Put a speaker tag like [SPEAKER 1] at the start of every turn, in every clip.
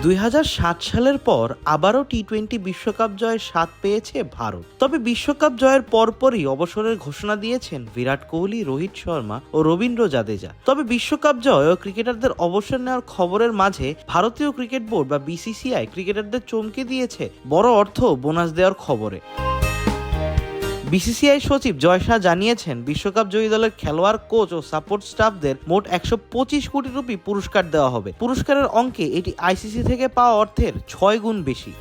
[SPEAKER 1] 2007 সালের পর আবারও টি-20 বিশ্বকাপ জয়ের স্বাদ পেয়েছে ভারত। তবে বিশ্বকাপ জয়ের পরপরই অবসরের ঘোষণা দিয়েছেন বিরাট কোহলি, রোহিত শর্মা ও রবীন্দ্র জাদেজা। তবে বিশ্বকাপ জয় ও ক্রিকেটারদের অবসর নেওয়ার খবরের মাঝে ভারতীয় ক্রিকেট বোর্ড বা বিসিসিআই ক্রিকেটারদের চমকে দিয়েছে বড় অর্থ বোনাস দেওয়ার খবরে। বিসিসিআই সচিব জয় শাহ জানিয়েছেন, বিশ্বকাপ জয়ী দলের খেলোয়াড়, কোচ ও সাপোর্ট স্টাফদের মোট 125 কোটি রুপি পুরস্কার দেওয়া হবে। পুরস্কারের অঙ্কে এটি আইসিসি থেকে পাওয়া অর্থের 6 গুণ বেশি।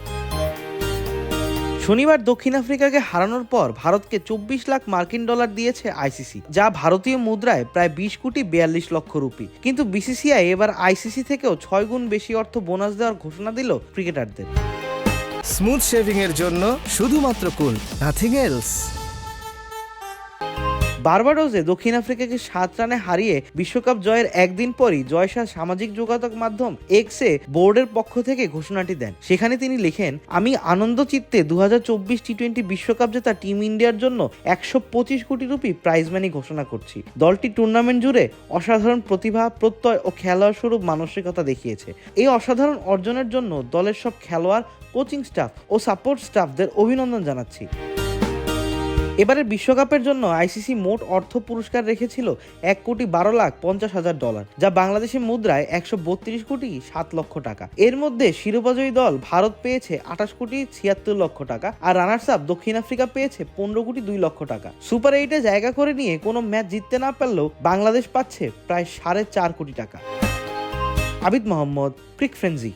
[SPEAKER 1] শনিবার দক্ষিণ আফ্রিকাকে হারানোর পর ভারতকে 24 লাখ মার্কিন ডলার দিয়েছে আইসিসি, যা ভারতীয় মুদ্রায় প্রায় 20 কোটি 42 লক্ষ রুপি। কিন্তু বিসিসিআই এবার আইসিসি থেকেও 6 গুণ বেশি অর্থ বোনাস দেওয়ার ঘোষণা দিল ক্রিকেটারদের।
[SPEAKER 2] স্মুথ শেভিং এর জন্য শুধুমাত্র কুল, নাথিং এলস।
[SPEAKER 1] বার্বাডোসে দক্ষিণ আফ্রিকাকে 7 রানে হারিয়ে বিশ্বকাপ জয়ের একদিন পরই জয় শাহ সামাজিক যোগাযোগ মাধ্যম এক্সে বোর্ডের পক্ষ থেকে ঘোষণাটি দেন। সেখানে তিনি লিখেন, আমি আনন্দ চিত্তে 2024 টি-20 বিশ্বকাপ জেতা টিম ইন্ডিয়ার জন্য 125 কোটি রুপি প্রাইজ মানি ঘোষণা করছি। দলটি টুর্নামেন্ট জুড়ে অসাধারণ প্রতিভা, প্রত্যয় ও খেলোয়াড় স্বরূপ মানসিকতা দেখিয়েছে। এই অসাধারণ অর্জনের জন্য দলের সব খেলোয়াড়, কোচিং স্টাফ ও সাপোর্ট স্টাফদের অভিনন্দন জানাচ্ছি। এবারের বিশ্বকাপের জন্য আইসিসি মোট অর্থ পুরস্কার রেখেছিল 1,12,50,000 ডলার, যা বাংলাদেশের মুদ্রায় 132 কোটি 7 লক্ষ টাকা। এর মধ্যে শিরোপাজয়ী দল ভারত পেয়েছে 28 কোটি 76 লক্ষ টাকা, আর রানার্স আপ দক্ষিণ আফ্রিকা পেয়েছে 15 কোটি 2 লক্ষ টাকা। সুপার 8-এ জায়গা করে নিয়ে কোনো ম্যাচ জিততে না পারলেও বাংলাদেশ পাচ্ছে প্রায় 4.5 কোটি টাকা। আবিদ মোহাম্মদ, ক্রিক ফ্রেন্জি।